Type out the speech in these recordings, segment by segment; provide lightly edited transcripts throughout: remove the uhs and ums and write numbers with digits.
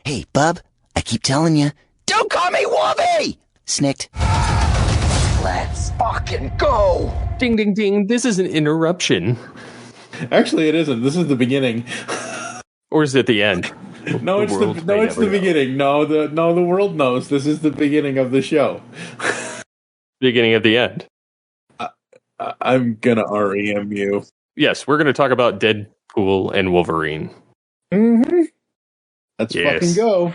Hey, bub, I keep telling you, don't call me Wolvie! Snicked. Let's fucking go! Ding, ding, ding. This is an interruption. Actually, it isn't. This is the beginning. Or is it the end? No, it's the beginning. No, the world knows. This is the beginning of the show. Beginning of the end. I'm gonna REM you. Yes, we're going to talk about Deadpool and Wolverine. Mm-hmm. Let's fucking go.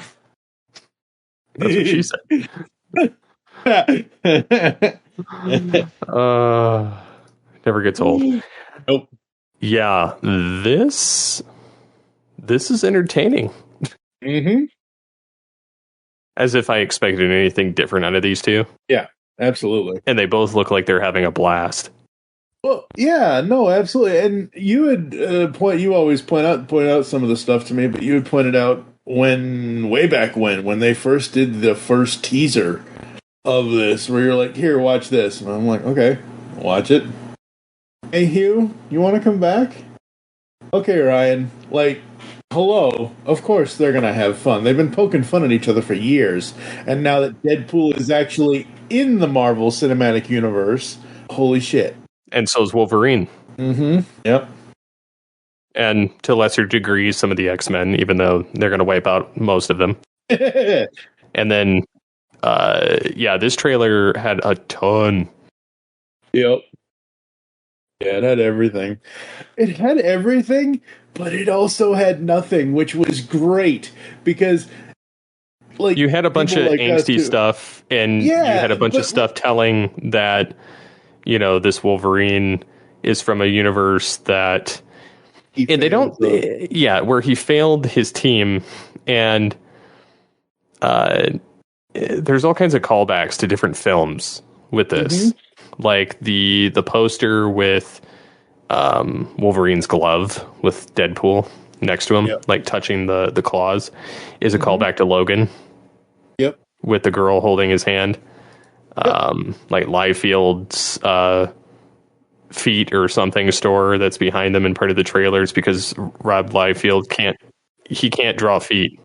That's what she said. Never gets old. Nope. Yeah, this is entertaining. Mm-hmm. As if I expected anything different out of these two. Yeah, absolutely. And they both look like they're having a blast. Well, yeah, no, absolutely. And you had you always point out some of the stuff to me, but you had pointed out way back when they first did the first teaser of this, where you're like, here, watch this. And I'm like, okay, watch it. Hey, Hugh, you want to come back? Okay, Ryan, like, hello. Of course they're going to have fun. They've been poking fun at each other for years. And now that Deadpool is actually in the Marvel Cinematic Universe, holy shit. And so is Wolverine. Mm-hmm. Yep. And to lesser degrees, some of the X-Men, even though they're going to wipe out most of them. And then, this trailer had a ton. Yep. Yeah, it had everything. It had everything, but it also had nothing, which was great because, like, you had a bunch of like angsty stuff, and you had a bunch of stuff telling that, this Wolverine is from a universe that, and they don't, where he failed his team, and there's all kinds of callbacks to different films with this. Mm-hmm. Like the poster with Wolverine's glove with Deadpool next to him, like touching the claws, is a callback to Logan. Yep. With the girl holding his hand. Like Liefeld's feet or something store that's behind them in part of the trailers, because Rob Liefeld can't draw feet.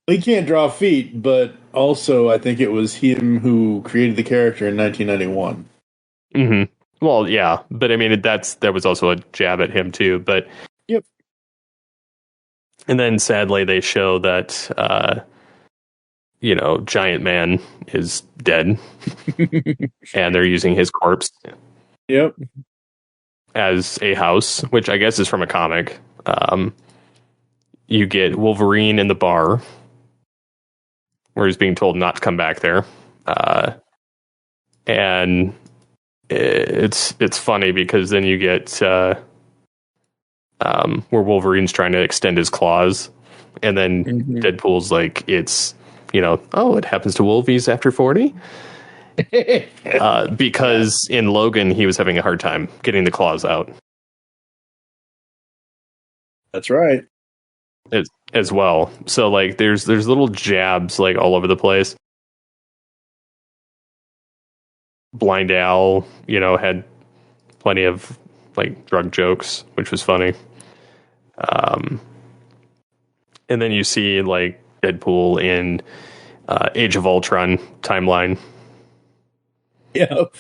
He can't draw feet, but also I think it was him who created the character in 1991. Mm-hmm. Well, yeah, but I mean that was also a jab at him too. But yep. And then sadly they show that Giant Man is dead, and they're using his corpse. Yep. As a house, which I guess is from a comic. You get Wolverine in the bar, where he's being told not to come back there, and it's funny because then you get where Wolverine's trying to extend his claws, and then Deadpool's like, it's it happens to Wolvies after 40. Because in Logan he was having a hard time getting the claws out. That's right. As well. So like there's little jabs like all over the place. Blind Al, had plenty of like drug jokes, which was funny. And then you see like Deadpool in Age of Ultron timeline. Yep.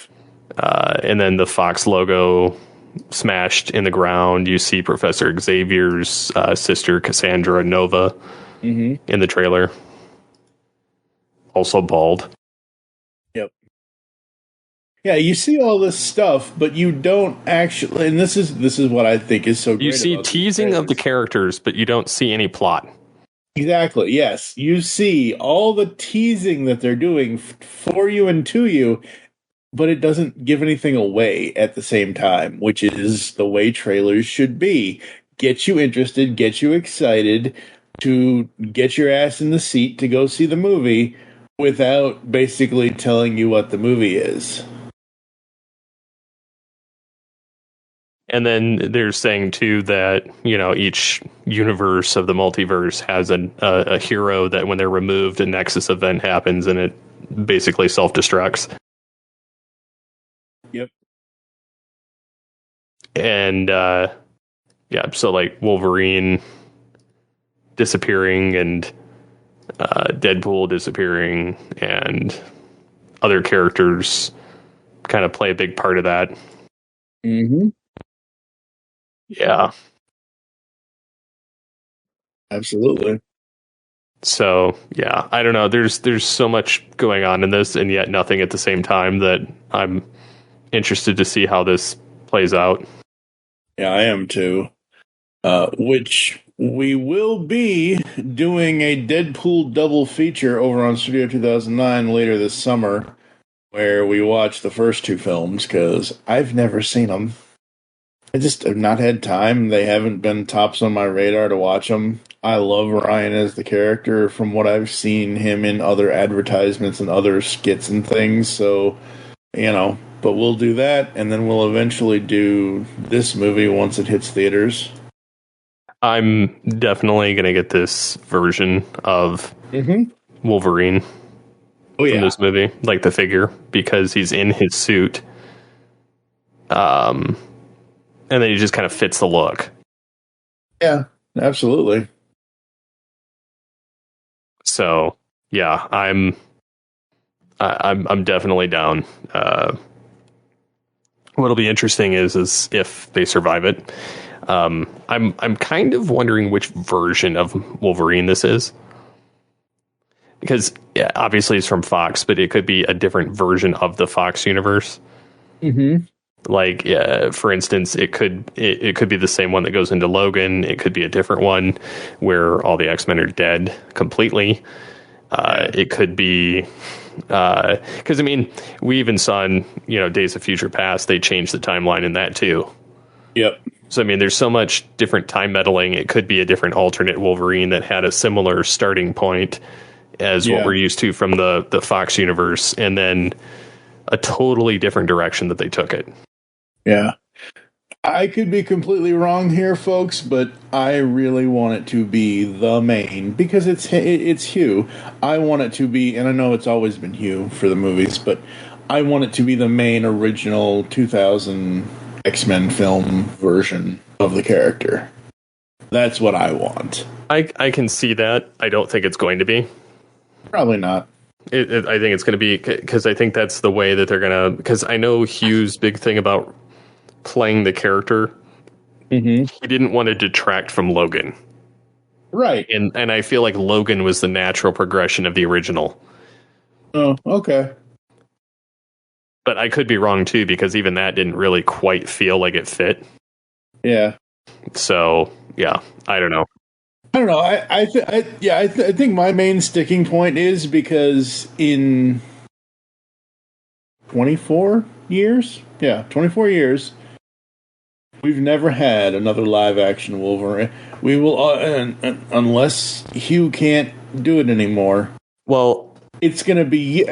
And then the Fox logo smashed in the ground. You see Professor Xavier's sister, Cassandra Nova, in the trailer. Also bald. Yep. Yeah, you see all this stuff, but you don't actually, and this is what I think is so great. You see teasing of the characters, but you don't see any plot. Exactly, yes. You see all the teasing that they're doing for you and to you, but it doesn't give anything away at the same time, which is the way trailers should be. Get you interested, get you excited to get your ass in the seat to go see the movie without basically telling you what the movie is. And then they're saying, too, that, each universe of the multiverse has a hero that when they're removed, a Nexus event happens and it basically self-destructs. Yep. And, so like Wolverine disappearing and Deadpool disappearing and other characters kind of play a big part of that. Mm-hmm. Yeah. Absolutely. So, yeah, I don't know. There's so much going on in this and yet nothing at the same time that I'm interested to see how this plays out. Yeah, I am too. Which we will be doing a Deadpool double feature over on Studio 2009 later this summer, where we watch the first two films, because I've never seen them. I just have not had time. They haven't been tops on my radar to watch them. I love Ryan as the character from what I've seen him in other advertisements and other skits and things, so, but we'll do that, and then we'll eventually do this movie once it hits theaters. I'm definitely going to get this version of Wolverine from this movie, like the figure, because he's in his suit. And then he just kind of fits the look. Yeah, absolutely. So, yeah, I'm definitely down. What'll be interesting is if they survive it. I'm kind of wondering which version of Wolverine this is, because obviously it's from Fox, but it could be a different version of the Fox universe. Mm-hmm. Like, for instance, it could be the same one that goes into Logan. It could be a different one where all the X-Men are dead completely. It could be because we even saw in Days of Future Past they changed the timeline in that too. Yep. So, there's so much different time meddling. It could be a different alternate Wolverine that had a similar starting point as what we're used to from the Fox universe, and then a totally different direction that they took it. Yeah. I could be completely wrong here, folks, but I really want it to be the main, because it's Hugh. I want it to be, and I know it's always been Hugh for the movies, but I want it to be the main original 2000 X-Men film version of the character. That's what I want. I can see that. I don't think it's going to be. Probably not. I think it's going to be, because I think that's the way that they're going to, because I know Hugh's big thing about playing the character. Mm-hmm. He didn't want to detract from Logan. Right. And I feel like Logan was the natural progression of the original. Oh, okay. But I could be wrong too, because even that didn't really quite feel like it fit. Yeah. So, yeah, I don't know. I think my main sticking point is because in 24 years, we've never had another live action Wolverine. We will, unless Hugh can't do it anymore. Well, it's going to be.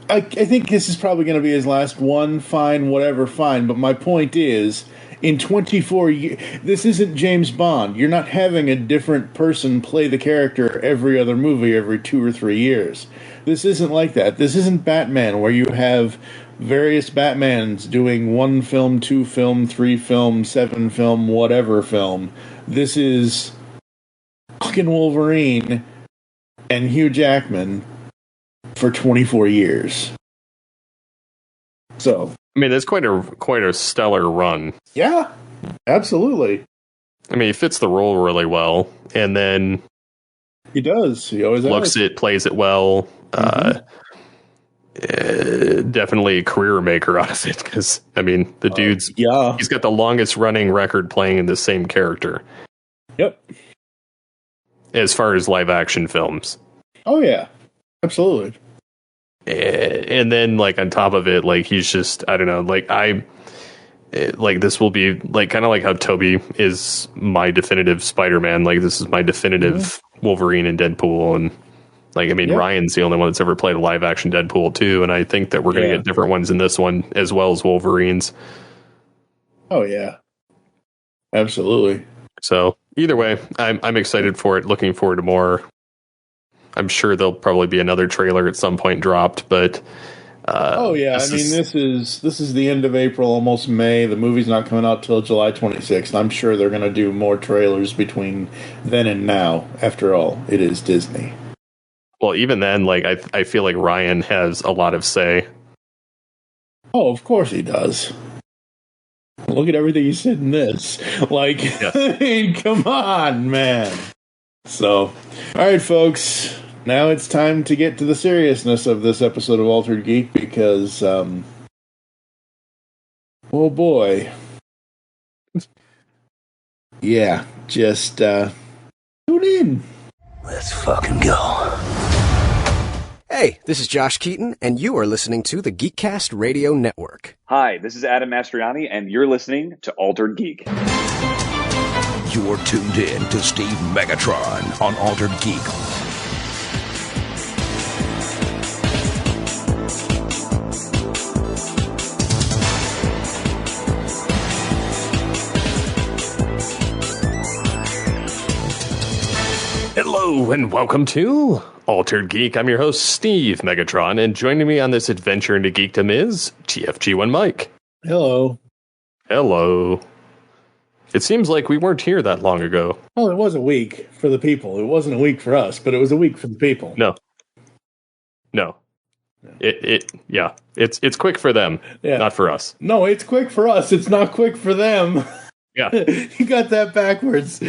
I think this is probably going to be his last one. Fine, whatever, fine. But my point is, in 24 years, this isn't James Bond. You're not having a different person play the character every other movie every 2 or 3 years. This isn't like that. This isn't Batman, where you have various Batmans doing 1 film, 2 film, 3 film, 7 film, whatever film. This is fucking Wolverine and Hugh Jackman for 24 years. So, that's quite a stellar run. Yeah, absolutely. He fits the role really well, and then he does. He always looks it, plays it well. Definitely a career maker out of it, because the dude's he's got the longest running record playing in the same character. Yep. As far as live action films. Oh yeah, absolutely. And then, on top of it, he's just, I don't know, this will be, kind of like how Toby is my definitive Spider-Man, this is my definitive Wolverine and Deadpool, and, Ryan's the only one that's ever played a live-action Deadpool, too, and I think that we're going to get different ones in this one, as well as Wolverines. Oh, yeah. Absolutely. So, either way, I'm excited for it, looking forward to more. I'm sure there'll probably be another trailer at some point dropped, but this is the end of April, almost May. The movie's not coming out till July 26th. I'm sure they're going to do more trailers between then and now. After all, it is Disney. Well, even then, like I feel like Ryan has a lot of say. Oh, of course he does. Look at everything he said in this. Like, yes. I mean, come on, man. So, all right, folks. Now it's time to get to the seriousness of this episode of Altered Geek because, oh boy. Yeah, just tune in. Let's fucking go. Hey, this is Josh Keaton, and you are listening to the Geekcast Radio Network. Hi, this is Adam Mastriani, and you're listening to Altered Geek. You're tuned in to Steve Megatron on Altered Geek. Hello, and welcome to Altered Geek. I'm your host, Steve Megatron, and joining me on this adventure into geekdom is TFG1 Mike. Hello. Hello. It seems like we weren't here that long ago. Well, it was a week for the people. It wasn't a week for us, but it was a week for the people. No. It's quick for them, not for us. No, it's quick for us. It's not quick for them. Yeah. You got that backwards.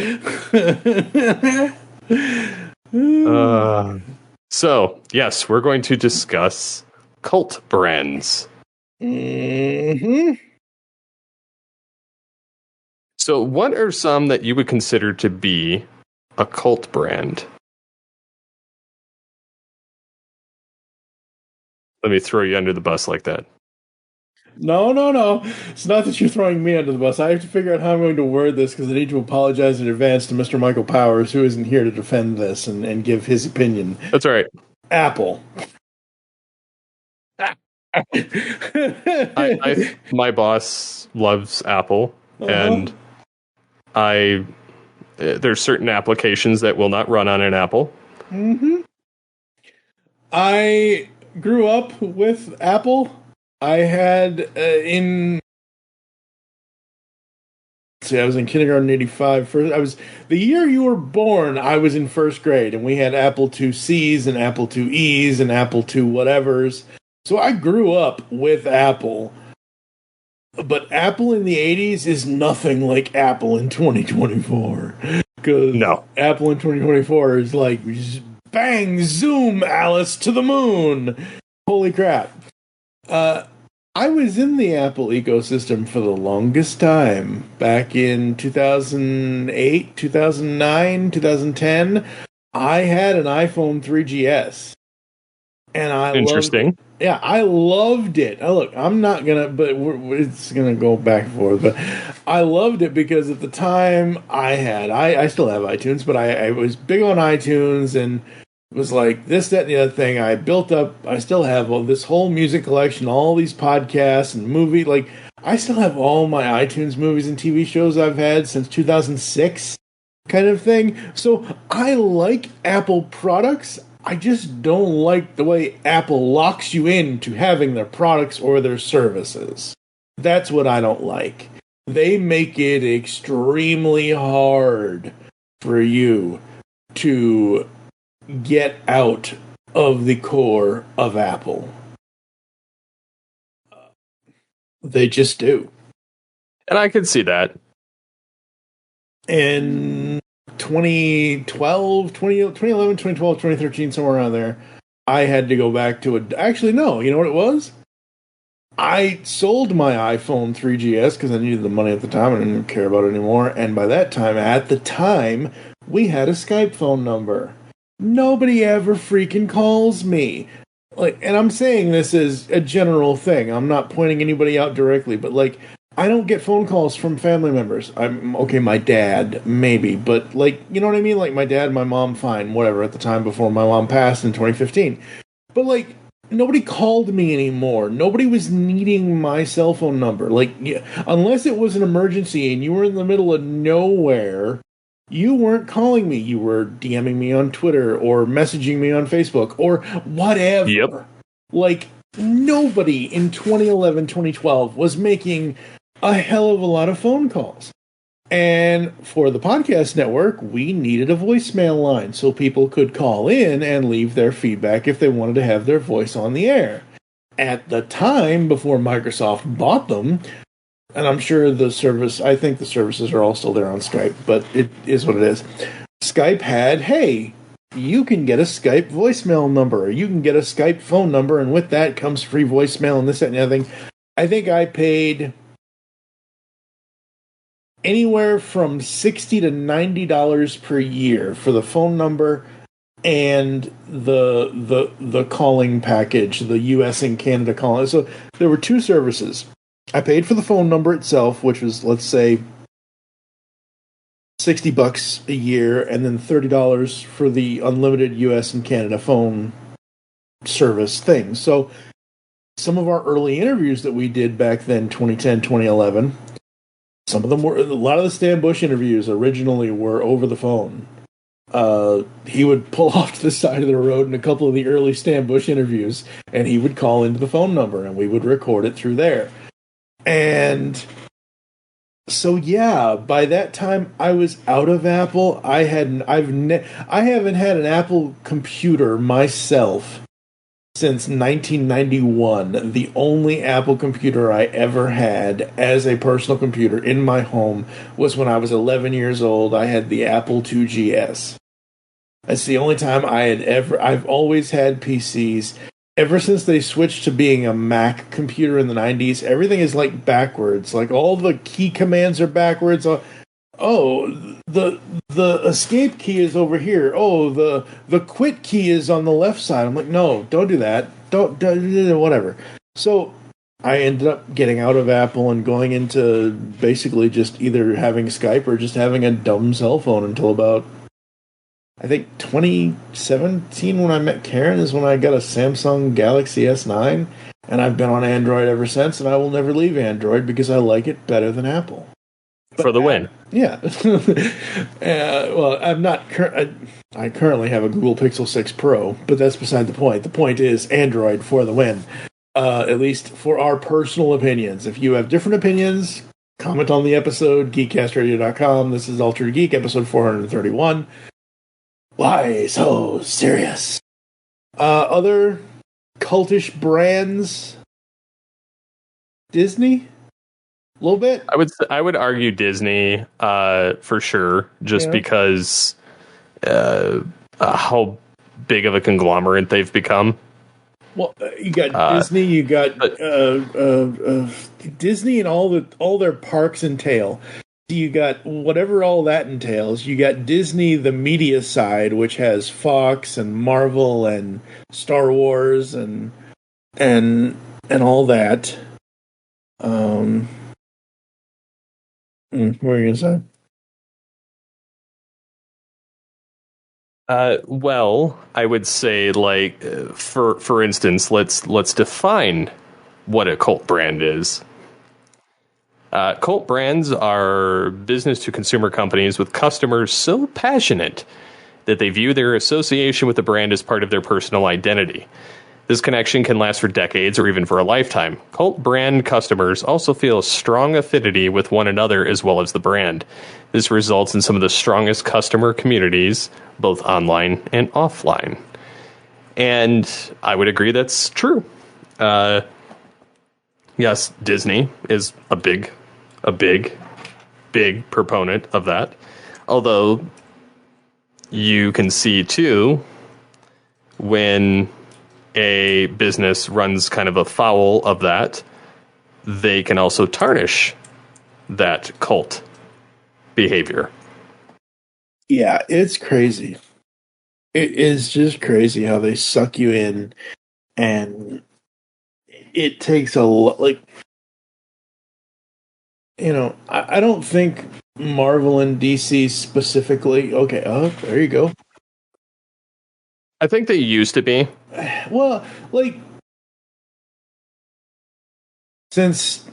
So, yes, we're going to discuss cult brands. Mm-hmm. So, what are some that you would consider to be a cult brand? Let me throw you under the bus like that. No. It's not that you're throwing me under the bus. I have to figure out how I'm going to word this because I need to apologize in advance to Mr. Michael Powers, who isn't here to defend this and give his opinion. That's all right. Apple. My boss loves Apple, and there's certain applications that will not run on an Apple. Mm-hmm. I grew up with Apple. I had I was in kindergarten in '85. The year you were born, I was in first grade, and we had Apple IICs and Apple IIes and Apple II whatevers. So I grew up with Apple. But Apple in the 80s is nothing like Apple in 2024. Because Apple in 2024 is like, bang, zoom, Alice to the moon. Holy crap. I was in the Apple ecosystem for the longest time. Back in 2008, 2009, 2010, I had an iPhone 3GS. And I Interesting. I loved it. Look, I'm not going to, but it's going to go back and forth. But I loved it because at the time I still have iTunes, but I was big on iTunes and it was like this, that, and the other thing. I built up, I still have this whole music collection, all these podcasts and movie. Like, I still have all my iTunes movies and TV shows I've had since 2006 kind of thing. So I like Apple products. I just don't like the way Apple locks you into having their products or their services. That's what I don't like. They make it extremely hard for you to get out of the core of Apple. They just do. And I could see that. In 2011, 2012, 2013, somewhere around there, I had to go back to it. Actually, no. You know what it was? I sold my iPhone 3GS because I needed the money at the time. I didn't care about it anymore. And by that time, we had a Skype phone number. Nobody ever freaking calls me. And I'm saying this as a general thing. I'm not pointing anybody out directly, but I don't get phone calls from family members. My dad, maybe, but you know what I mean? Like my dad, my mom, fine, whatever, at the time before my mom passed in 2015. But nobody called me anymore. Nobody was needing my cell phone number. Unless it was an emergency and you were in the middle of nowhere, you weren't calling me. You were DMing me on Twitter or messaging me on Facebook or whatever. Yep. Nobody in 2011, 2012 was making a hell of a lot of phone calls. And for the podcast network, we needed a voicemail line so people could call in and leave their feedback if they wanted to have their voice on the air. At the time, before Microsoft bought them, and I'm sure I think the services are all still there on Skype, but it is what it is. Skype had, hey, you can get a Skype voicemail number, or you can get a Skype phone number, and with that comes free voicemail and this, that, and the other thing. I think I paid anywhere from $60 to $90 per year for the phone number and the calling package, the US and Canada calling. So there were two services. I paid for the phone number itself, which was, let's say, $60 a year, and then $30 for the unlimited US and Canada phone service thing. So some of our early interviews that we did back then, 2010, 2011, some of them were, a lot of the Stan Bush interviews originally were over the phone. He would pull off to the side of the road in a couple of the early Stan Bush interviews, and he would call into the phone number, and we would record it through there. And so, yeah, by that time I was out of Apple. I haven't had an Apple computer myself since 1991. The only Apple computer I ever had as a personal computer in my home was when I was 11 years old. I had the Apple IIgs. That's the only time I've always had PCs. Ever since they switched to being a Mac computer in the 90s, everything is like backwards. Like all the key commands are backwards. Oh, the escape key is over here. Oh, the quit key is on the left side. I'm like, no, don't do that. Don't whatever. So I ended up getting out of Apple and going into basically just either having Skype or just having a dumb cell phone until about, I think 2017 when I met Karen is when I got a Samsung Galaxy S9, and I've been on Android ever since, and I will never leave Android because I like it better than Apple. For the win. Yeah. Well, I'm not. I currently have a Google Pixel 6 Pro, but that's beside the point. The point is Android for the win. At least for our personal opinions. If you have different opinions, comment on the episode, geekcastradio.com. This is Altered Geek, episode 431. Why so serious? Other cultish brands? Disney? A little bit? I would argue Disney for sure, just because how big of a conglomerate they've become. Well, you got Disney, you got Disney and all their parks entail. You got whatever all that entails. You got Disney, the media side, which has Fox and Marvel and Star Wars and all that. What were you gonna say? Well, I would say, like, for instance, let's define what a cult brand is. Cult brands are business-to-consumer companies with customers so passionate that they view their association with the brand as part of their personal identity. This connection can last for decades or even for a lifetime. Cult brand customers also feel a strong affinity with one another as well as the brand. This results in some of the strongest customer communities, both online and offline. And I would agree that's true. Yes, Disney is a big proponent of that. Although you can see too when a business runs kind of afoul of that, they can also tarnish that cult behavior. Yeah, it's crazy. It is just crazy how they suck you in, and it takes a lot. Like, you know, I don't think Marvel and DC specifically. Okay, there you go. I think they used to be. Well, like, since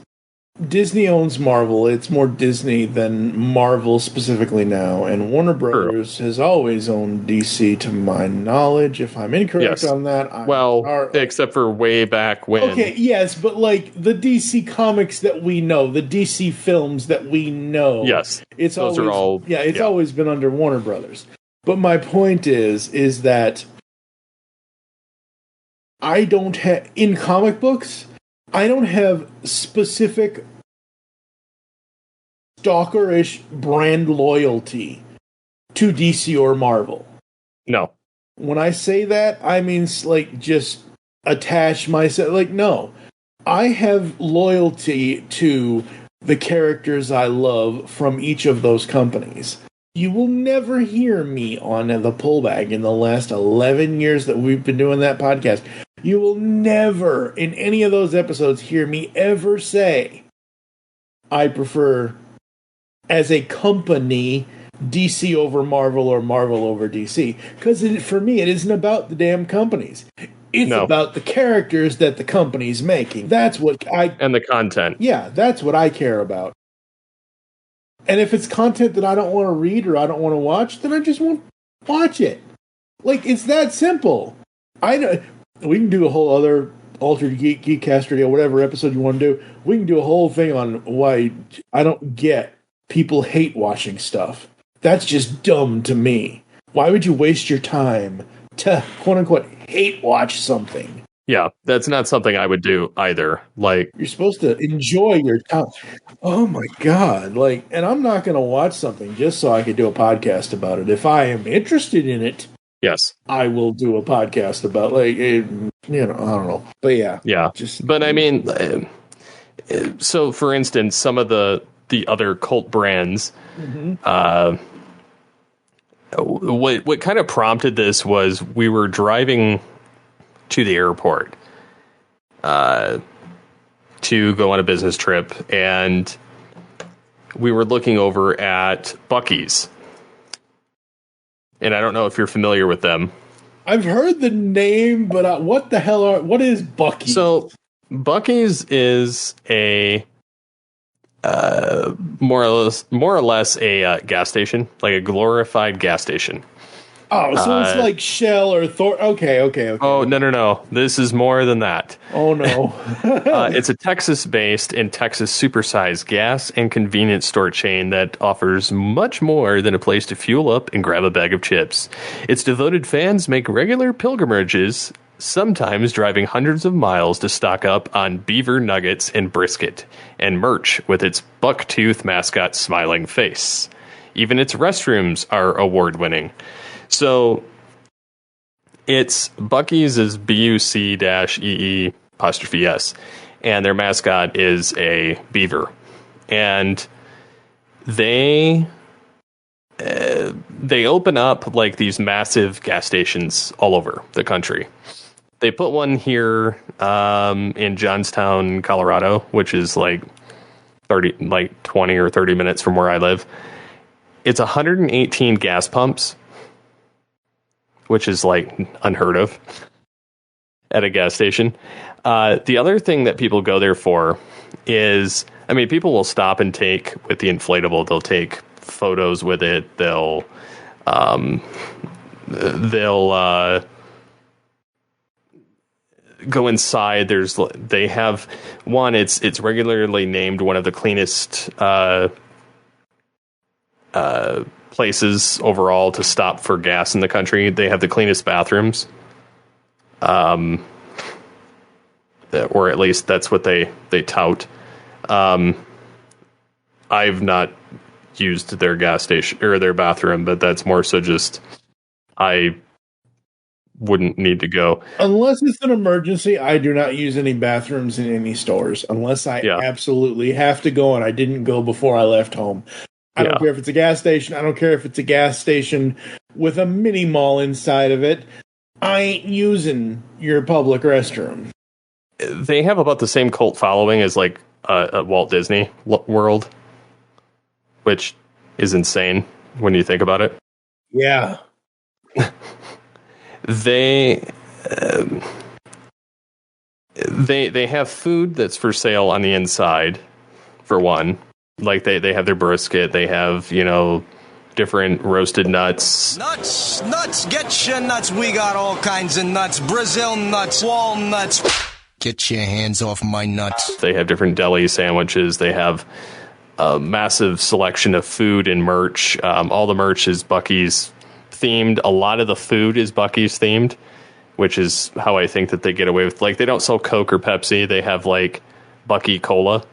Disney owns Marvel. It's more Disney than Marvel specifically now. And Warner Brothers has always owned DC, to my knowledge. If I'm incorrect on that, except for way back when. Okay, yes, but like the DC comics that we know, the DC films that we know, yes, it's always been under Warner Brothers. But my point is that I don't have, in comic books, I don't have specific stalkerish brand loyalty to DC or Marvel. No. When I say that, I mean like just attach myself. Like, no. I have loyalty to the characters I love from each of those companies. You will never hear me on the pullback in the last 11 years that we've been doing that podcast. You will never, in any of those episodes, hear me ever say, I prefer, as a company, DC over Marvel or Marvel over DC. Because for me, it isn't about the damn companies. It's about the characters that the company's making. That's what and the content. Yeah, that's what I care about. And if it's content that I don't want to read or I don't want to watch, then I just won't watch it. Like, it's that simple. We can do a whole other Altered Geekcast Radio, whatever episode you want to do. We can do a whole thing on why I don't get people hate watching stuff. That's just dumb to me. Why would you waste your time to, quote-unquote, hate watch something? Yeah, that's not something I would do either. Like, you're supposed to enjoy your time. Oh my God. Like, and I'm not going to watch something just so I could do a podcast about it. If I am interested in it, yes, I will do a podcast about, like, I don't know. But yeah. Yeah. But I mean, so for instance, some of the other cult brands, what kind of prompted this was we were driving to the airport to go on a business trip, and we were looking over at Bucky's. And I don't know if you're familiar with them. I've heard the name, but what is Bucky? So Bucky's is a more or less a gas station, like a glorified gas station. Oh, so it's like Shell or Thor. Okay. Oh, no. This is more than that. Oh, no. It's a Texas-based and Texas supersized gas and convenience store chain that offers much more than a place to fuel up and grab a bag of chips. Its devoted fans make regular pilgrimages, sometimes driving hundreds of miles to stock up on beaver nuggets and brisket and merch with its bucktooth mascot smiling face. Even its restrooms are award-winning. So it's Bucky's is BUC-EE''S, and their mascot is a beaver. And they open up like these massive gas stations all over the country. They put one here in Johnstown, Colorado, which is like 20 or 30 minutes from where I live. It's 118 gas pumps, which is like unheard of at a gas station. The other thing that people go there for is, I mean, people will stop and take with the inflatable. They'll take photos with it. They'll go inside. They have one. It's regularly named one of the cleanest places overall to stop for gas in the country. They have the cleanest bathrooms, or at least that's what they tout. I've not used their gas station or their bathroom, but that's more so just I wouldn't need to go unless it's an emergency. I do not use any bathrooms in any stores unless I absolutely have to go, and I didn't go before I left home. I don't care if it's a gas station. I don't care if it's a gas station with a mini mall inside of it. I ain't using your public restroom. They have about the same cult following as like a Walt Disney World, which is insane when you think about it. Yeah. They have food that's for sale on the inside. for one. Like they have their brisket, they have, different roasted nuts. Nuts, get your nuts. We got all kinds of nuts. Brazil nuts, walnuts. Get your hands off my nuts. They have different deli sandwiches. They have a massive selection of food and merch. All the merch is Bucky's themed. A lot of the food is Bucky's themed, which is how I think that they get away with. Like, they don't sell Coke or Pepsi. They have, like, Bucky Cola.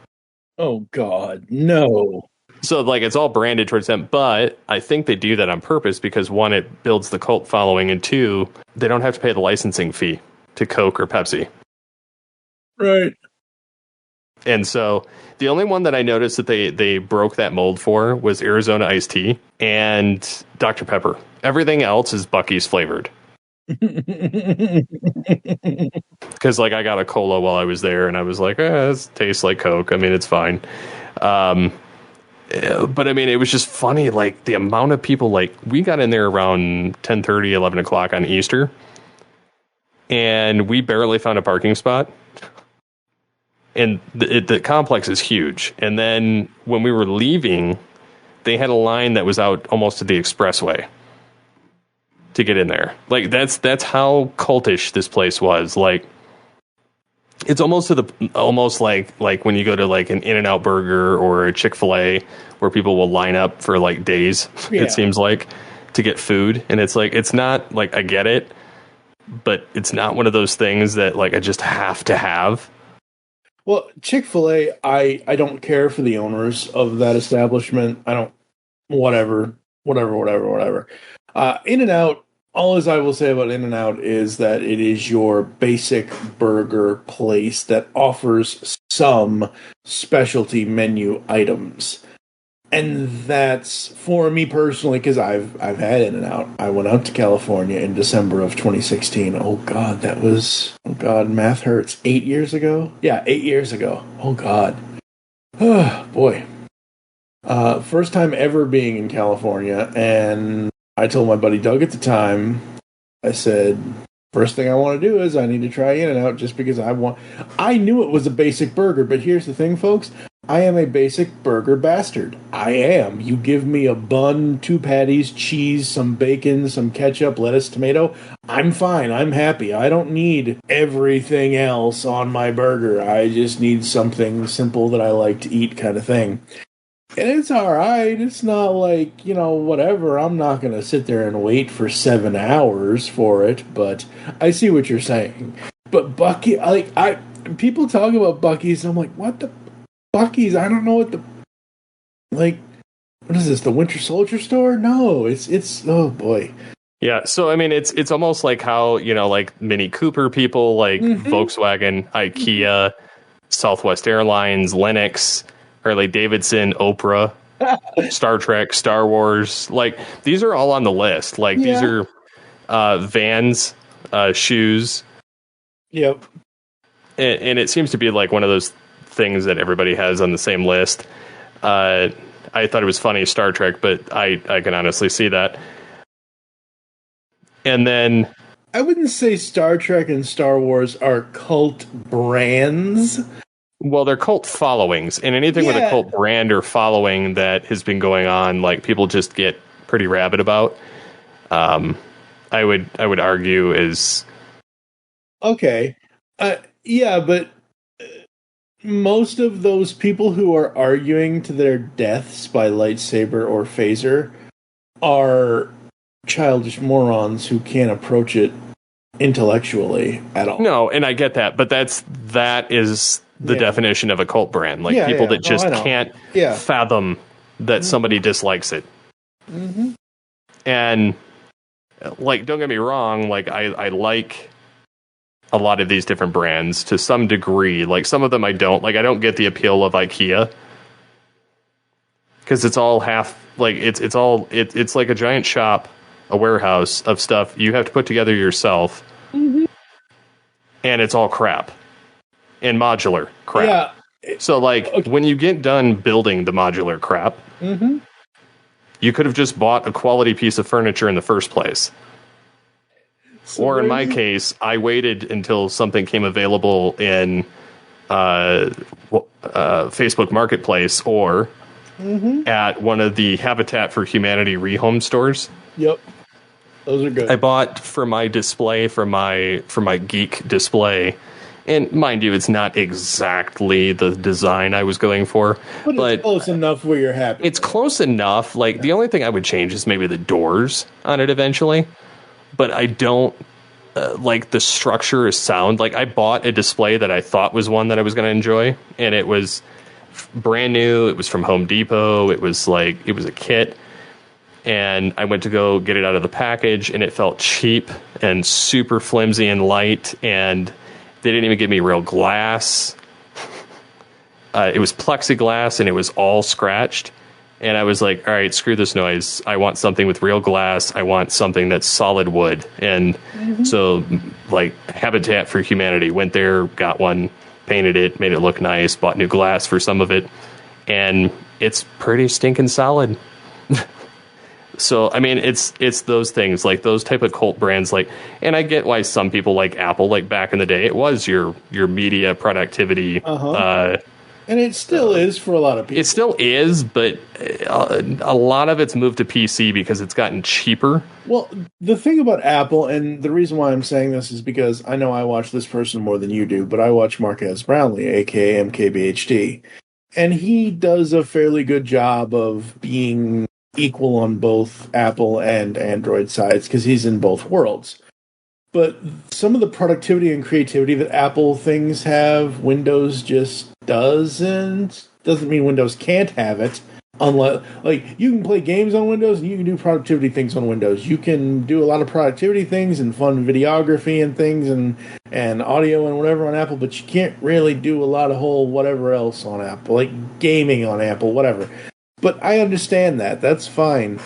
Oh, God, no. So, like, it's all branded towards them. But I think they do that on purpose because, one, it builds the cult following, and two, they don't have to pay the licensing fee to Coke or Pepsi. Right. And so the only one that I noticed that they broke that mold for was Arizona iced tea and Dr. Pepper. Everything else is Bucky's flavored. Because, like, I got a cola while I was there, and I was like, this tastes like Coke. I mean, it's fine. But, I mean, it was just funny, like, the amount of people, like, we got in there around 10:30, 11 o'clock on Easter, and we barely found a parking spot. And the complex is huge. And then when we were leaving, they had a line that was out almost to the expressway to get in there. Like, that's how cultish this place was. Like, it's almost like when you go to, like, an In-N-Out burger or a Chick-fil-A where people will line up for, like, days, It seems like, to get food. And it's like, it's not, like, I get it, but it's not one of those things that, like, I just have to have. Well, Chick-fil-A, I don't care for the owners of that establishment. I don't, whatever. In-N-Out, all as I will say about In-N-Out is that it is your basic burger place that offers some specialty menu items. And that's, for me personally, because I've had In-N-Out. I went out to California in December of 2016. Oh, God, math hurts. 8 years ago? Yeah, 8 years ago. Oh, God. Oh, boy. First time ever being in California, and I told my buddy Doug at the time, I said, first thing I want to do is I need to try In-N-Out just because I knew it was a basic burger, but here's the thing, folks. I am a basic burger bastard. I am. You give me a bun, 2 patties, cheese, some bacon, some ketchup, lettuce, tomato. I'm fine. I'm happy. I don't need everything else on my burger. I just need something simple that I like to eat, kind of thing. And it's alright. It's not like, whatever. I'm not going to sit there and wait for 7 hours for it, but I see what you're saying. But Bucky, people talk about Bucky's, and I'm like, what the Bucky's? I don't know what what is this, the Winter Soldier store? No, it's oh boy. Yeah, so I mean, it's almost like how, like Mini Cooper people, like Volkswagen, IKEA, Southwest Airlines, Lennox, Harley Davidson, Oprah, Star Trek, Star Wars. Like, these are all on the list. Like, these are Vans, shoes. Yep. And it seems to be like one of those things that everybody has on the same list. I thought it was funny, Star Trek, but I can honestly see that. And then I wouldn't say Star Trek and Star Wars are cult brands. Well, they're cult followings, and anything with a cult brand or following that has been going on, like, people just get pretty rabid about. I would argue is okay. Yeah, but most of those people who are arguing to their deaths by lightsaber or phaser are childish morons who can't approach it intellectually at all. No, and I get that, but that is the definition of a cult brand. Like, people that just can't fathom that somebody dislikes it. Mm-hmm. And, like, don't get me wrong, like, I like a lot of these different brands to some degree. Like, some of them I don't. Like, I don't get the appeal of IKEA. Because it's all half, like, it's like a giant shop, a warehouse of stuff you have to put together yourself. Mm-hmm. And it's all crap. And modular crap. Yeah. So, like, when you get done building the modular crap, you could have just bought a quality piece of furniture in the first place. So, or in my case, I waited until something came available in Facebook Marketplace or at one of the Habitat for Humanity rehome stores. Yep. Those are good. I bought for my display, for my geek display, and mind you, it's not exactly the design I was going for, but it's close enough where you're happy. It's close enough. Like, the only thing I would change is maybe the doors on it eventually, but I don't like the structure or sound. Like, I bought a display that I thought was one that I was going to enjoy, and it was brand new. It was from Home Depot. It was a kit. And I went to go get it out of the package, and it felt cheap and super flimsy and light, and they didn't even give me real glass. It was plexiglass, and it was all scratched. And I was like, all right, screw this noise. I want something with real glass. I want something that's solid wood. And so, like, Habitat for Humanity, went there, got one, painted it, made it look nice, bought new glass for some of it, and it's pretty stinking solid. So, I mean, it's those things, like those type of cult brands, like, and I get why some people like Apple, like back in the day, it was your media productivity. And it still is for a lot of people. It still is, but a lot of it's moved to PC because it's gotten cheaper. Well, the thing about Apple, and the reason why I'm saying this is because I know I watch this person more than you do, but I watch Marquez Brownlee, aka MKBHD, and he does a fairly good job of being equal on both Apple and Android sides because he's in both worlds. But some of the productivity and creativity that Apple things have, Windows just doesn't. Doesn't mean Windows can't have it. Unless, like, you can play games on Windows and you can do productivity things on Windows. You can do a lot of productivity things and fun videography and things and audio and whatever on Apple, but you can't really do a lot of whole whatever else on Apple, like gaming on Apple, whatever. But I understand that. That's fine.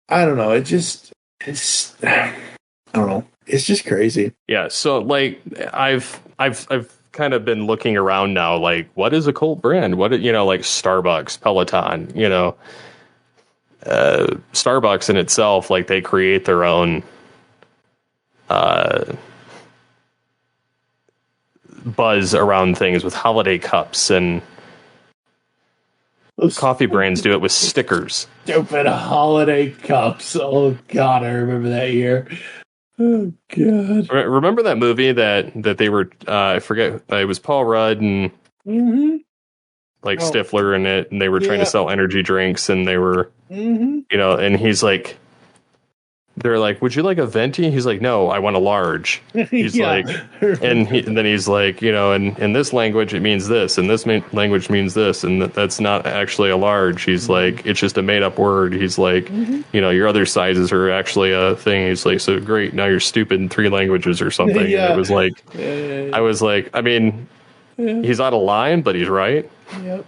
I don't know. It's I don't know. It's just crazy. Yeah. So, like, I've kind of been looking around now, like, what is a cult brand? What, like Starbucks, Peloton, Starbucks in itself, like, they create their own buzz around things with holiday cups, and those coffee brands do it with stickers. Stupid holiday cups. Oh, God, I remember that year. Oh, God. Remember that movie that they were, I forget, it was Paul Rudd and Stifler in it, and they were trying to sell energy drinks, and they were, and he's like, they're like, would you like a venti? He's like, no, I want a large. He's like, and then he's like, in this language it means this, and this language means this, and that's not actually a large. He's like, it's just a made up word. He's like, your other sizes are actually a thing. He's like, so great, now you're stupid in 3 languages or something. And it was like, I was like, I mean, he's out of line, but he's right. Yep.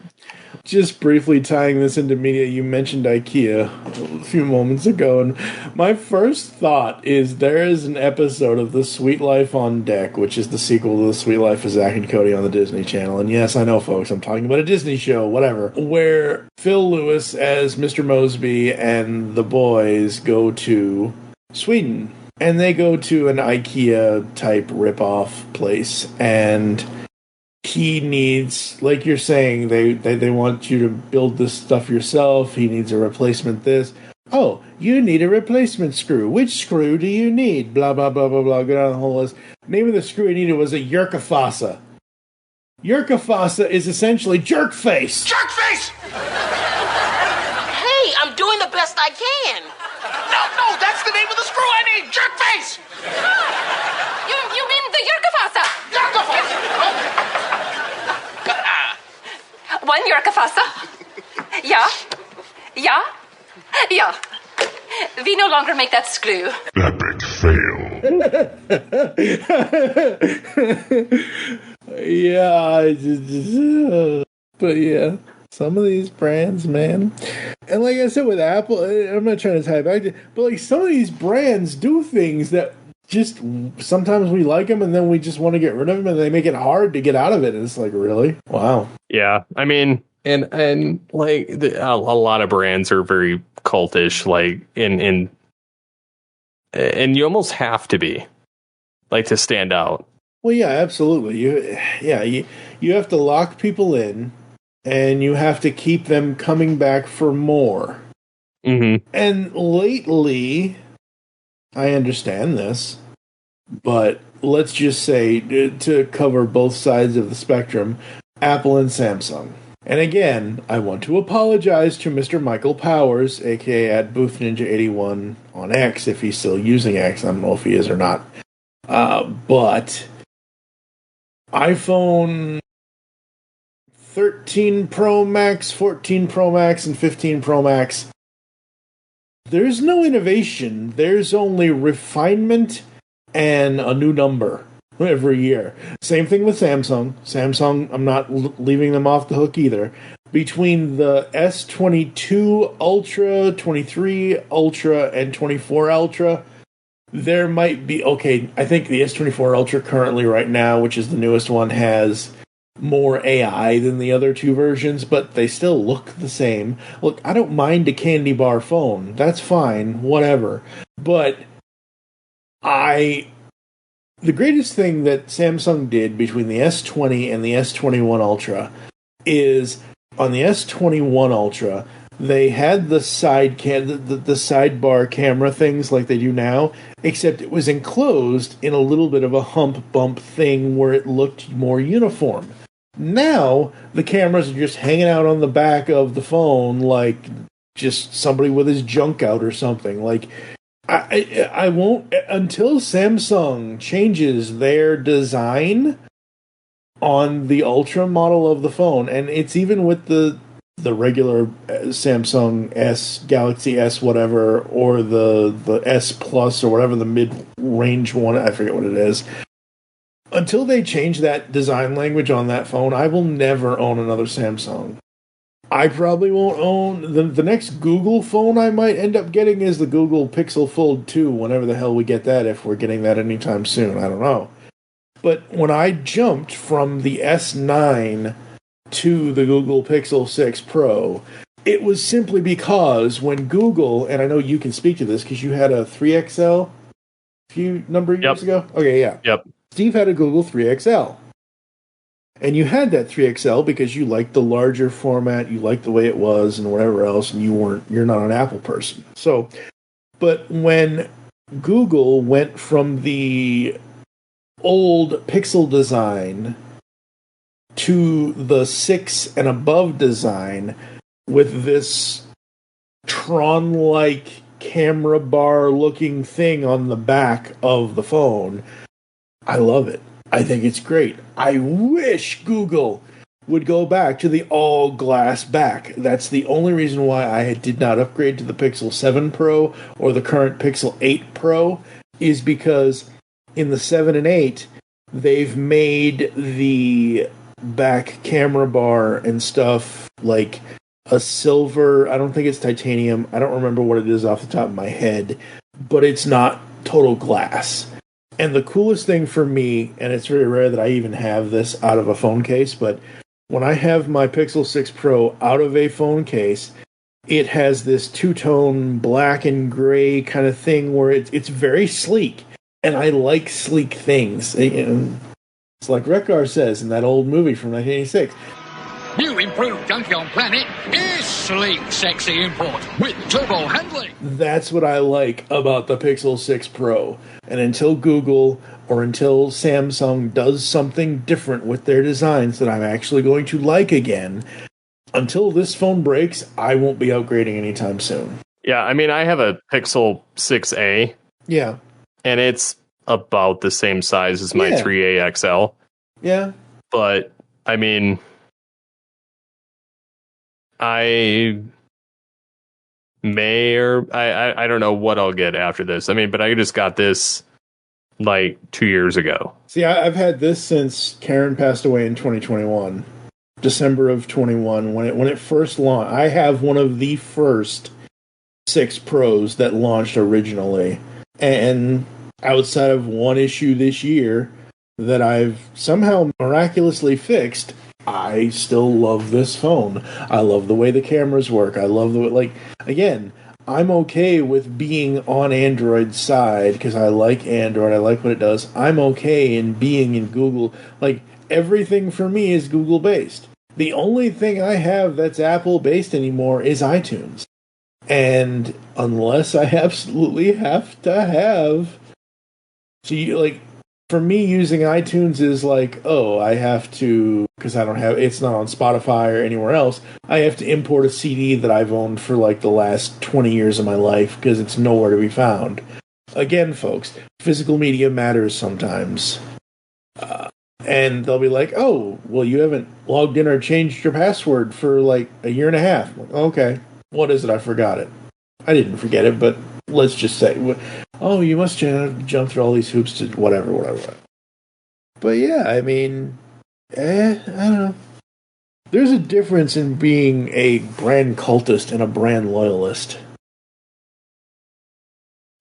Just briefly tying this into media, you mentioned IKEA a few moments ago, and my first thought is there is an episode of The Sweet Life on Deck, which is the sequel to The Sweet Life of Zack and Cody on the Disney Channel. And yes, I know, folks, I'm talking about a Disney show, whatever, where Phil Lewis as Mr. Mosby and the boys go to Sweden. And they go to an IKEA-type rip-off place, and he needs, like you're saying, they want you to build this stuff yourself. He needs a replacement this. Oh, you need a replacement screw. Which screw do you need? Blah, blah, blah, blah, blah. Go down the whole list. Name of the screw he needed was a Yerkafasa. Yerkafasa is essentially jerk face. Jerk face! Hey, I'm doing the best I can. No, that's the name of the screw I need. Jerk face! You mean the Yerkafasa? Yerkafasa! One Yerkafasa. Yeah. We no longer make that screw. Epic fail. But yeah, some of these brands, man. And like I said with Apple, I'm not trying to tie it back to, but like some of these brands do things that just sometimes we like them and then we just want to get rid of them, and they make it hard to get out of it. And it's like, really? Wow. Yeah. I mean, and like a lot of brands are very cultish, like and you almost have to be, like, to stand out. Well, yeah, absolutely. You you have to lock people in, and you have to keep them coming back for more. Mm-hmm. And lately, I understand this, but let's just say, to cover both sides of the spectrum, Apple and Samsung. And again, I want to apologize to Mr. Michael Powers, aka at BoothNinja81 on X, if he's still using X. I don't know if he is or not. But iPhone 13 Pro Max, 14 Pro Max, and 15 Pro Max, there's no innovation. There's only refinement and a new number every year. Same thing with Samsung. Samsung, I'm not leaving them off the hook either. Between the S22 Ultra, 23 Ultra, and 24 Ultra, there might be... Okay, I think the S24 Ultra currently right now, which is the newest one, has more AI than the other two versions, but they still look the same. Look, I don't mind a candy bar phone. That's fine, whatever. But the greatest thing that Samsung did between the S20 and the S21 Ultra is, on the S21 Ultra, they had the the sidebar camera things like they do now, except it was enclosed in a little bit of a hump bump thing where it looked more uniform. Now, the cameras are just hanging out on the back of the phone like just somebody with his junk out or something. Like, I won't, until Samsung changes their design on the Ultra model of the phone, and it's even with the regular Samsung S, Galaxy S whatever, or the S Plus or whatever, the mid-range one, I forget what it is. Until they change that design language on that phone, I will never own another Samsung. I probably won't own... The next Google phone I might end up getting is the Google Pixel Fold 2, whenever the hell we get that, if we're getting that anytime soon. I don't know. But when I jumped from the S9 to the Google Pixel 6 Pro, it was simply because when Google... And I know you can speak to this because you had a 3XL a few number of years ago. Okay, yeah. Yep. Steve had a Google 3XL. And you had that 3XL because you liked the larger format, you liked the way it was, and whatever else, and you're not an Apple person. So, but when Google went from the old Pixel design to the 6 and above design with this Tron-like camera bar looking thing on the back of the phone, I love it. I think it's great. I wish Google would go back to the all-glass back. That's the only reason why I did not upgrade to the Pixel 7 Pro or the current Pixel 8 Pro, is because in the 7 and 8, they've made the back camera bar and stuff like a silver... I don't think it's titanium. I don't remember what it is off the top of my head, but it's not total glass. And the coolest thing for me, and it's very rare that I even have this out of a phone case, but when I have my Pixel 6 Pro out of a phone case, it has this two-tone black and gray kind of thing where it's very sleek. And I like sleek things. It's like Rekar says in that old movie from 1986. New improved Junkyard Planet is sleek, sexy import with turbo handling. That's what I like about the Pixel 6 Pro. And until Google or until Samsung does something different with their designs that I'm actually going to like again, until this phone breaks, I won't be upgrading anytime soon. Yeah, I mean, I have a Pixel 6a. Yeah. And it's about the same size as my 3A XL. Yeah. But, I mean... I may or I don't know what I'll get after this. I mean, but I just got this like 2 years ago. See, I've had this since Karen passed away in 2021, December of 21, when it first launched. I have one of the first 6 Pros that launched originally, and outside of one issue this year that I've somehow miraculously fixed, I still love this phone. I love the way the cameras work. I love the way, like, again, I'm okay with being on Android's side because I like Android. I like what it does. I'm okay in being in Google. Like, everything for me is Google based. The only thing I have that's Apple based anymore is iTunes. And unless I absolutely have to have, for me, using iTunes is like, oh, I have to, because it's not on Spotify or anywhere else, I have to import a CD that I've owned for like the last 20 years of my life because it's nowhere to be found. Again, folks, physical media matters sometimes. And they'll be like, oh, well, you haven't logged in or changed your password for like a year and a half. Okay, what is it? I forgot it. I didn't forget it, but let's just say, oh, you must jump through all these hoops to whatever. But yeah, I mean, I don't know. There's a difference in being a brand cultist and a brand loyalist.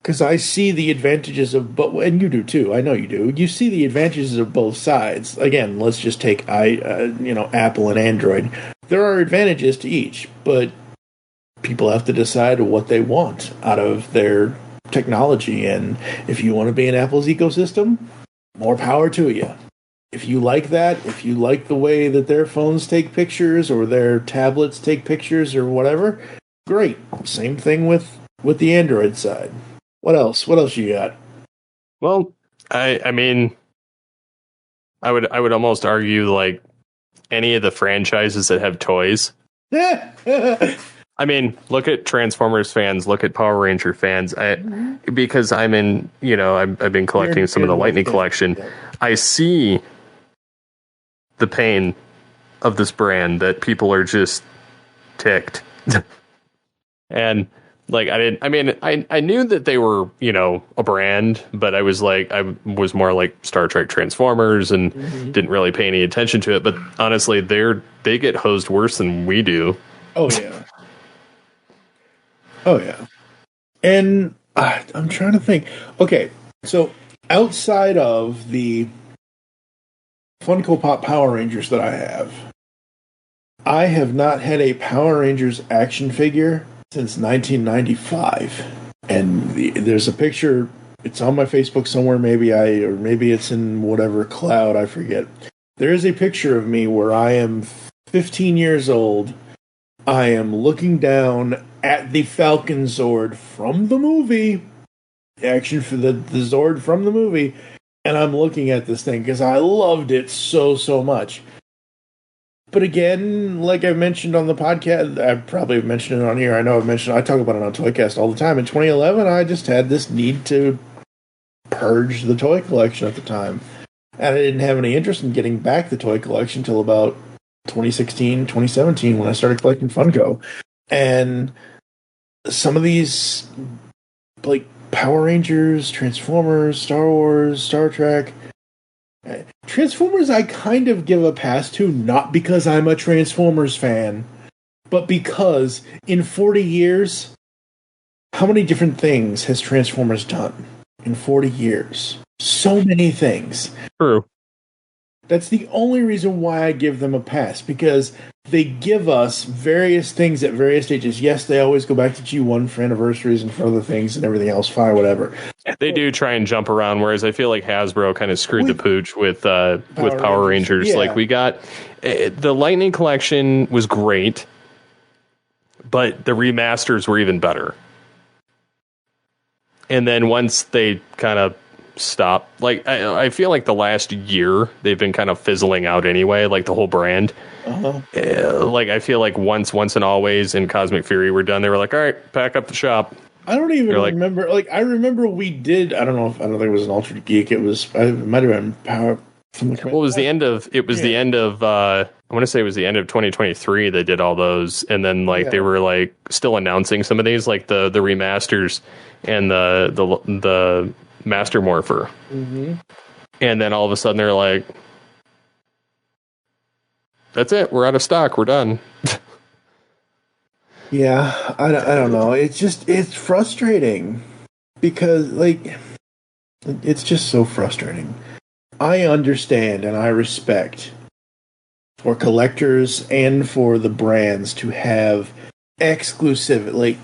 Because I see the advantages of both, and you do too. I know you do. You see the advantages of both sides. Again, let's just take Apple and Android. There are advantages to each, but people have to decide what they want out of their technology. And if you want to be in Apple's ecosystem, more power to you. If you like that, if you like the way that their phones take pictures or their tablets take pictures or whatever, great. Same thing with the Android side. What else? What else you got? Well, I mean, I would almost argue like any of the franchises that have toys. I mean, look at Transformers fans, look at Power Ranger fans. Because I'm in, I've been collecting some of the Lightning collection. I see the pain of this brand that people are just ticked. And like, I knew that they were, a brand, but I was more like Star Trek Transformers and didn't really pay any attention to it. But honestly, they get hosed worse than we do. Oh, yeah. Oh, yeah. And I'm trying to think. Okay, so outside of the Funko Pop Power Rangers that I have not had a Power Rangers action figure since 1995. And there's a picture, it's on my Facebook somewhere, maybe it's in whatever cloud, I forget. There is a picture of me where I am 15 years old. I am looking down at the Falcon Zord from the movie, action for the Zord from the movie, and I'm looking at this thing because I loved it so much. But again, like I mentioned on the podcast, I probably mentioned it on here. I talk about it on Toycast all the time. In 2011, I just had this need to purge the toy collection at the time. And I didn't have any interest in getting back the toy collection until about 2016, 2017, when I started collecting Funko. And some of these, like Power Rangers, Transformers, Star Wars, Star Trek. Transformers I kind of give a pass to, not because I'm a Transformers fan, but because in 40 years, how many different things has Transformers done in 40 years? So many things. True. That's the only reason why I give them a pass, because they give us various things at various stages. Yes, they always go back to G1 for anniversaries and for other things and everything else, fine, whatever. They do try and jump around, whereas I feel like Hasbro kind of screwed the pooch with Power Rangers. Yeah. Like, we got the Lightning collection was great, but the remasters were even better. And then once they kind of stop, like I feel like the last year they've been kind of fizzling out anyway, like the whole brand. Like I feel like once and always and Cosmic Fury were done, they were like, all right, pack up the shop. I don't even remember. Like I remember we did. I don't think it was an Altered Geek. It might have been Power. Well, it was the end of. It was the end of. I want to say it was the end of 2023. They did all those, and then they were like still announcing some of these, like the remasters and the Master Morpher. Mm-hmm. And then all of a sudden they're like, that's it, we're out of stock, we're done. Yeah, I don't know. It's frustrating because it's just so frustrating. I understand and I respect for collectors and for the brands to have exclusivity.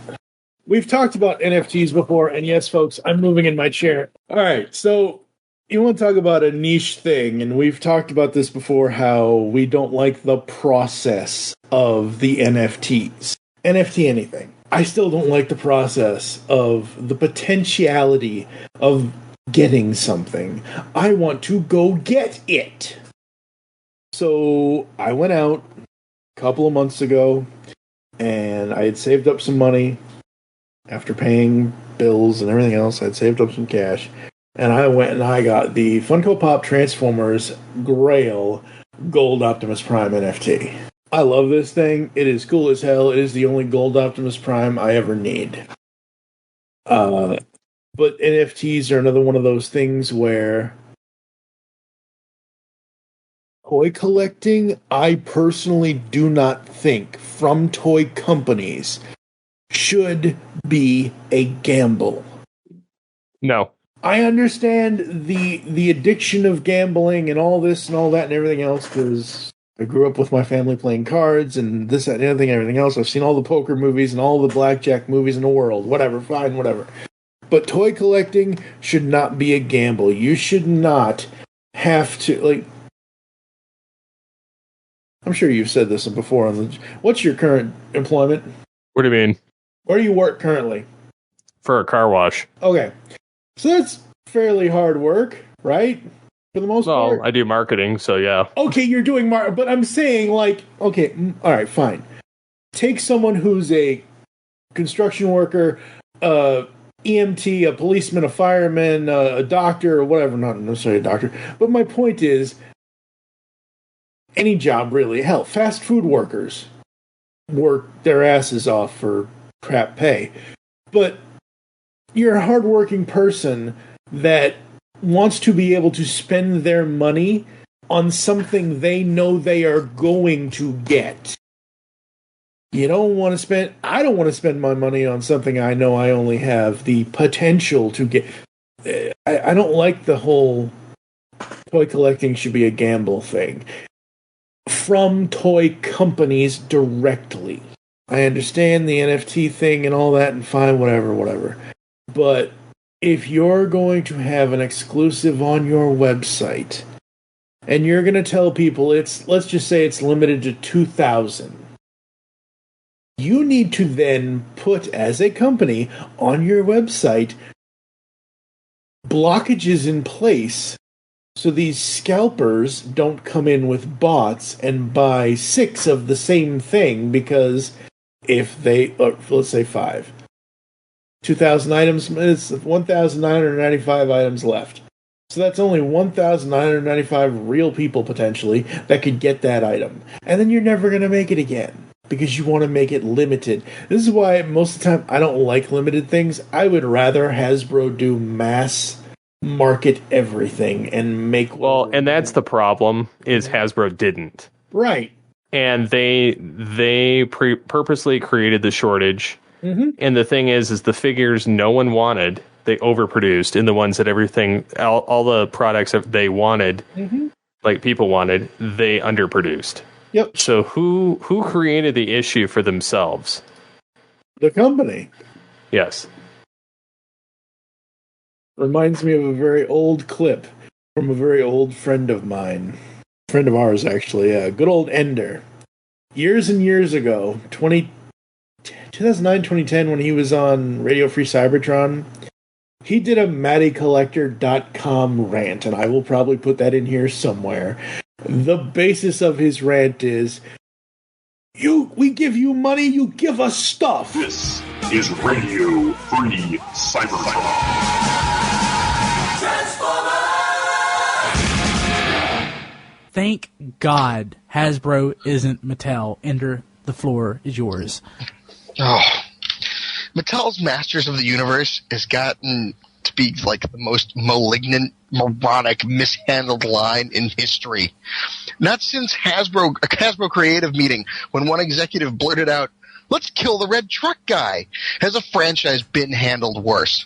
We've talked about NFTs before, and yes, folks, I'm moving in my chair. All right, so You want to talk about a niche thing, and we've talked about this before, how we don't like the process of the NFTs. NFT anything. I still don't like the process of the potentiality of getting something. I want to go get it. So I went out a couple of months ago, and I had saved up some money after paying bills and everything else. I'd saved up some cash, and I went and I got the Funko Pop Transformers Grail Gold Optimus Prime NFT. I love this thing. It is cool as hell. It is the only Gold Optimus Prime I ever need. But NFTs are another one of those things where toy collecting, I personally do not think, from toy companies, should be a gamble. No. I understand the addiction of gambling and all this and all that and everything else, because I grew up with my family playing cards and this, that, and everything else. I've seen all the poker movies and all the blackjack movies in the world. Whatever, fine, whatever. But toy collecting should not be a gamble. You should not have to, like... I'm sure you've said this before. What's your current employment? What do you mean? Where do you work currently? For a car wash. Okay. So that's fairly hard work, right? For the most part. Well, I do marketing, so yeah. Okay, you're doing but I'm saying, like, okay, all right, fine. Take someone who's a construction worker, EMT, a policeman, a fireman, a doctor, or whatever, not necessarily a doctor. But my point is, any job really, hell, fast food workers work their asses off for crap pay. But you're a hardworking person that wants to be able to spend their money on something they know they are going to get. You don't want to spend... I don't want to spend my money on something I know I only have the potential to get. I don't like the whole toy collecting should be a gamble thing. From toy companies directly. I understand the NFT thing and all that, and fine, whatever. But if you're going to have an exclusive on your website, and you're going to tell people let's just say it's limited to 2,000, you need to then put, as a company, on your website, blockages in place so these scalpers don't come in with bots and buy 6 of the same thing, because if they, let's say 5, 2,000 items, it's 1,995 items left. So that's only 1,995 real people, potentially, that could get that item. And then you're never going to make it again, because you want to make it limited. This is why most of the time I don't like limited things. I would rather Hasbro do mass market everything and make... Well, and that's the problem, is Hasbro didn't. Right. And they purposely created the shortage. Mm-hmm. And the thing is the figures no one wanted, they overproduced. And the ones that all the products that they wanted, mm-hmm. like people wanted, they underproduced. Yep. So who created the issue for themselves? The company. Yes. Reminds me of a very old clip from a very old friend of mine. Friend of ours, actually. Good old Ender. Years and years ago, 2009, 2010, when he was on Radio Free Cybertron, he did a MattyCollector.com rant, and I will probably put that in here somewhere. The basis of his rant is, we give you money, you give us stuff. This is Radio Free Cybertron. Thank God Hasbro isn't Mattel. Ender, the floor is yours. Oh, Mattel's Masters of the Universe has gotten to be like the most malignant, moronic, mishandled line in history. Not since a Hasbro creative meeting, when one executive blurted out, "Let's kill the red truck guy," has a franchise been handled worse.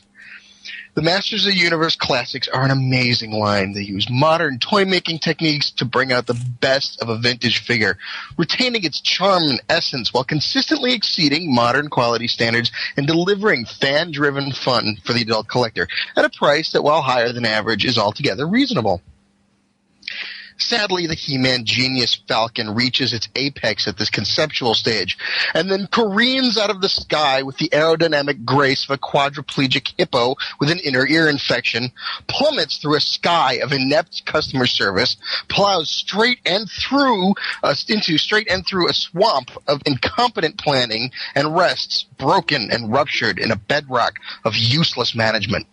The Masters of the Universe classics are an amazing line. They use modern toy-making techniques to bring out the best of a vintage figure, retaining its charm and essence while consistently exceeding modern quality standards and delivering fan-driven fun for the adult collector at a price that, while higher than average, is altogether reasonable. Sadly, the He-Man Genius Falcon reaches its apex at this conceptual stage, and then careens out of the sky with the aerodynamic grace of a quadriplegic hippo with an inner ear infection, plummets through a sky of inept customer service, plows straight and through a swamp of incompetent planning, and rests broken and ruptured in a bedrock of useless management.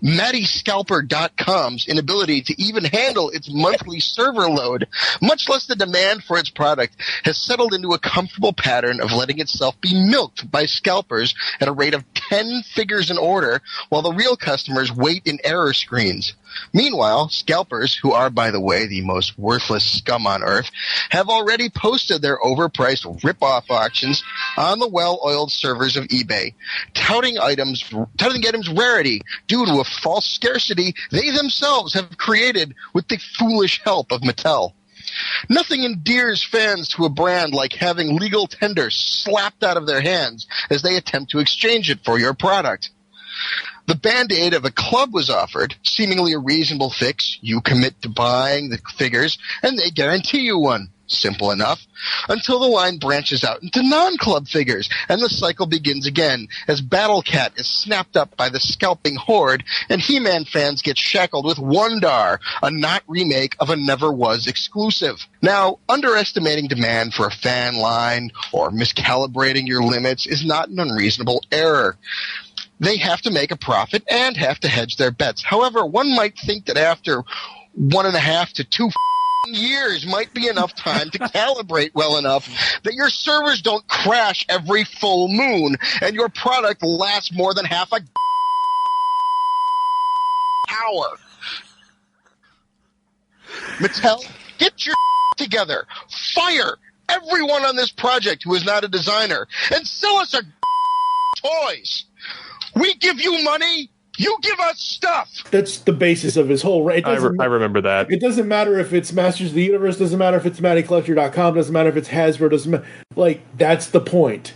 MattyScalper.com's inability to even handle its monthly server load, much less the demand for its product, has settled into a comfortable pattern of letting itself be milked by scalpers at a rate of 10 figures an order, while the real customers wait in error screens. Meanwhile, scalpers, who are, by the way, the most worthless scum on earth, have already posted their overpriced rip-off auctions on the well-oiled servers of eBay, touting the items' rarity due to a false scarcity they themselves have created with the foolish help of Mattel. Nothing endears fans to a brand like having legal tender slapped out of their hands as they attempt to exchange it for your product. The Band-Aid of a club was offered, seemingly a reasonable fix. You commit to buying the figures, and they guarantee you one. Simple enough. Until the line branches out into non-club figures, and the cycle begins again, as Battle Cat is snapped up by the scalping horde, and He-Man fans get shackled with Wondar, a not remake of a never-was exclusive. Now, underestimating demand for a fan line, or miscalibrating your limits, is not an unreasonable error. They have to make a profit and have to hedge their bets. However, one might think that after 1.5 to 2 years might be enough time to calibrate well enough that your servers don't crash every full moon and your product lasts more than half a hour. Mattel, get your together. Fire everyone on this project who is not a designer and sell us our toys. We give you money, you give us stuff. That's the basis of his whole. I remember that. It doesn't matter if it's Masters of the Universe, doesn't matter if it's MattyCollector.com, doesn't matter if it's Hasbro, doesn't matter. Like, that's the point.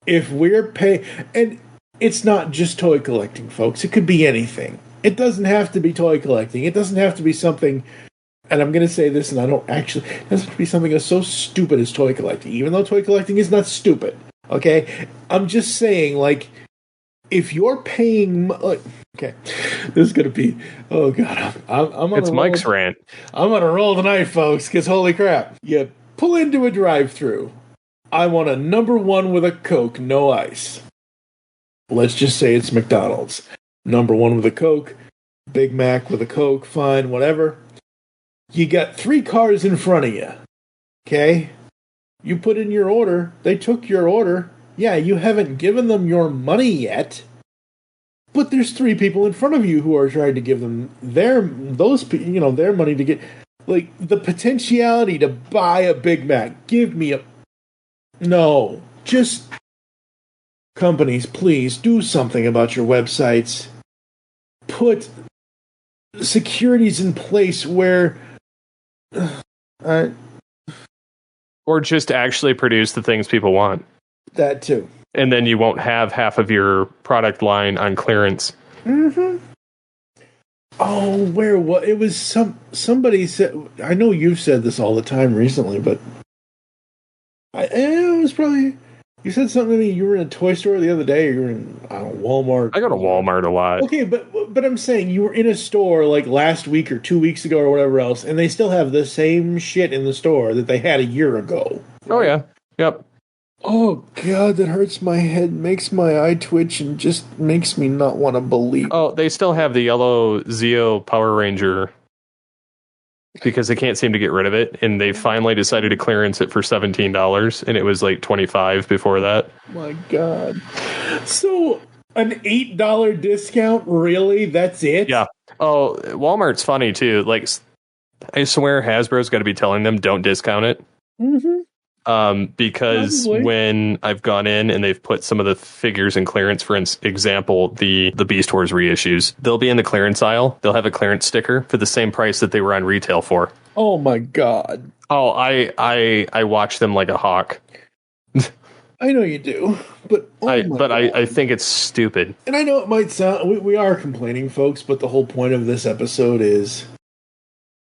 If we're paying, and it's not just toy collecting, folks. It could be anything. It doesn't have to be toy collecting. It doesn't have to be something, and I'm going to say this, and I don't actually, it doesn't have to be something that's so stupid as toy collecting, even though toy collecting is not stupid. Okay? I'm just saying, like, if you're paying, okay, this is gonna be, oh god, I'm on it's Mike's rant. I'm on a roll tonight, folks. Because holy crap, you pull into a drive-through. I want a number 1 with a Coke, no ice. Let's just say it's McDonald's. Number 1 with a Coke, Big Mac with a Coke, fine, whatever. You got 3 cars in front of you. Okay, you put in your order. They took your order. Yeah, you haven't given them your money yet, but there's 3 people in front of you who are trying to give them their money to get, like, the potentiality to buy a Big Mac. Give me a, no, just, companies, please do something about your websites. Put securities in place where, or just actually produce the things people want. That too. And then you won't have half of your product line on clearance. Mm-hmm. Oh, what? It was somebody said, I know you've said this all the time recently, but it was probably, you said something to me, you were in a toy store the other day, or you were in, I don't know, Walmart. I go to Walmart a lot. Okay, but I'm saying you were in a store like last week or 2 weeks ago or whatever else, and they still have the same shit in the store that they had a year ago. Oh, yeah. Yep. Oh, God, that hurts my head, makes my eye twitch, and just makes me not want to believe. Oh, they still have the yellow Zeo Power Ranger because they can't seem to get rid of it, and they finally decided to clearance it for $17, and it was like $25 before that. My God. So, an $8 discount? Really? That's it? Yeah. Oh, Walmart's funny, too. Like, I swear Hasbro's got to be telling them, don't discount it. Mm-hmm. Because Probably. when I've gone in and they've put some of the figures in clearance, for example, the Beast Wars reissues, they'll be in the clearance aisle. They'll have a clearance sticker for the same price that they were on retail for. Oh my god. Oh, I watch them like a hawk. I know you do, but I think it's stupid. And I know it might sound we are complaining, folks, but the whole point of this episode is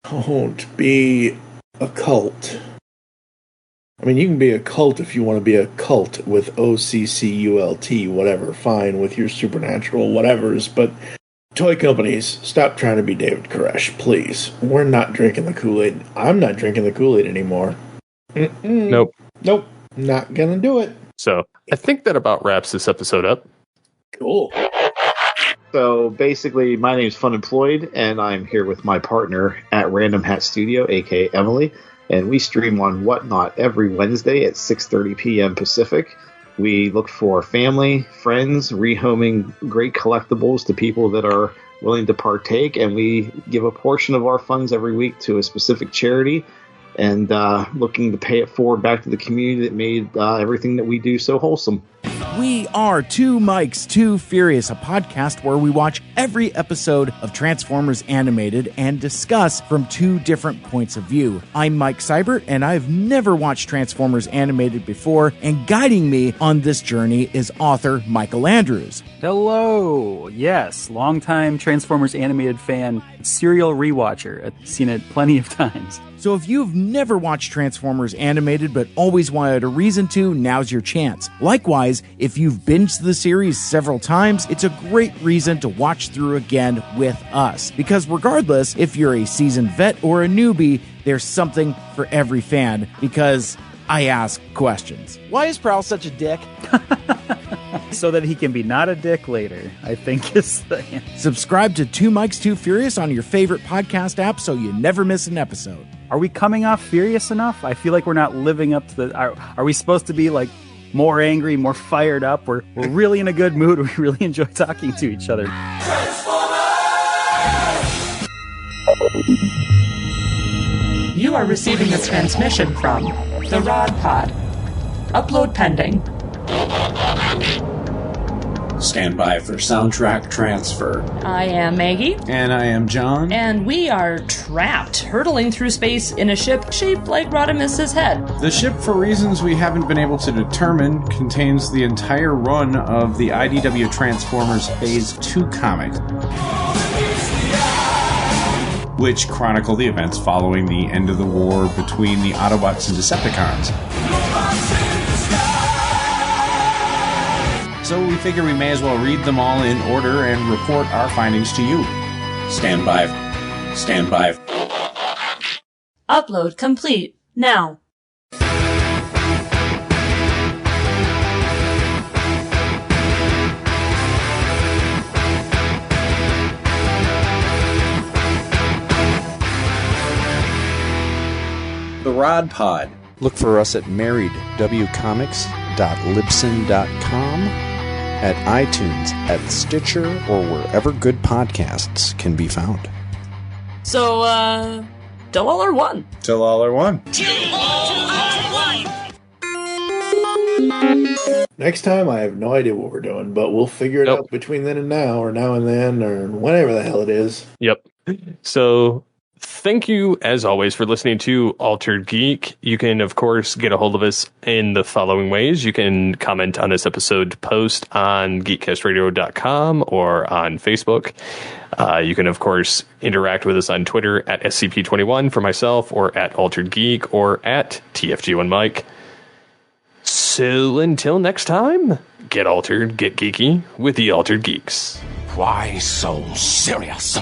don't be a cult. I mean, you can be a cult if you want to be a cult with OCCULT, whatever, fine, with your supernatural whatevers, but toy companies, stop trying to be David Koresh, please. We're not drinking the Kool-Aid. I'm not drinking the Kool-Aid anymore. Nope. Not gonna do it. So, I think that about wraps this episode up. Cool. So basically, my name's Funemployed, and I'm here with my partner at Random Hat Studio, aka Emily, and we stream on Whatnot every Wednesday at 6:30 p.m. Pacific. We look for family, friends, rehoming great collectibles to people that are willing to partake, and we give a portion of our funds every week to a specific charity, and looking to pay it forward back to the community that made everything that we do so wholesome. We are Two Mikes, Too Furious, a podcast where we watch every episode of Transformers Animated and discuss from two different points of view. I'm Mike Seibert, and I've never watched Transformers Animated before, and guiding me on this journey is author Michael Andrews. Hello! Yes, longtime Transformers Animated fan, serial rewatcher. I've seen it plenty of times. So if you've never watched Transformers Animated but always wanted a reason to, now's your chance. Likewise, if you've binged the series several times, it's a great reason to watch through again with us. Because regardless if you're a seasoned vet or a newbie, there's something for every fan, because I ask questions. Why is Prowl such a dick? So that he can be not a dick later, I think is the answer. Subscribe to Two Mikes Too Furious on your favorite podcast app so you never miss an episode. Are we coming off furious enough? I feel like we're not living up to the... Are we supposed to be like more angry, more fired up? We're really in a good mood. We really enjoy talking to each other. You are receiving a transmission from the Rod Pod. Upload pending. Stand by for soundtrack transfer. I am Maggie. And I am John. And we are trapped, hurtling through space in a ship shaped like Rodimus's head. The ship, for reasons we haven't been able to determine, contains the entire run of the IDW Transformers Phase 2 comic, which chronicle the events following the end of the war between the Autobots and Decepticons. So we figure we may as well read them all in order and report our findings to you. Stand by. Stand by. Upload complete. Now. The Rod Pod. Look for us at marriedwcomics.libsyn.com, at iTunes, at Stitcher, or wherever good podcasts can be found. So, till all are one. Till all are one. Next time, I have no idea what we're doing, but we'll figure it out between then and now, or now and then, or whenever the hell it is. Yep. So... thank you, as always, for listening to Altered Geek. You can, of course, get a hold of us in the following ways. You can comment on this episode post on geekcastradio.com or on Facebook. You can, of course, interact with us on Twitter at SCP21 for myself, or at Altered Geek, or at TFG1Mike. So until next time, get altered, get geeky with the Altered Geeks. Why so serious?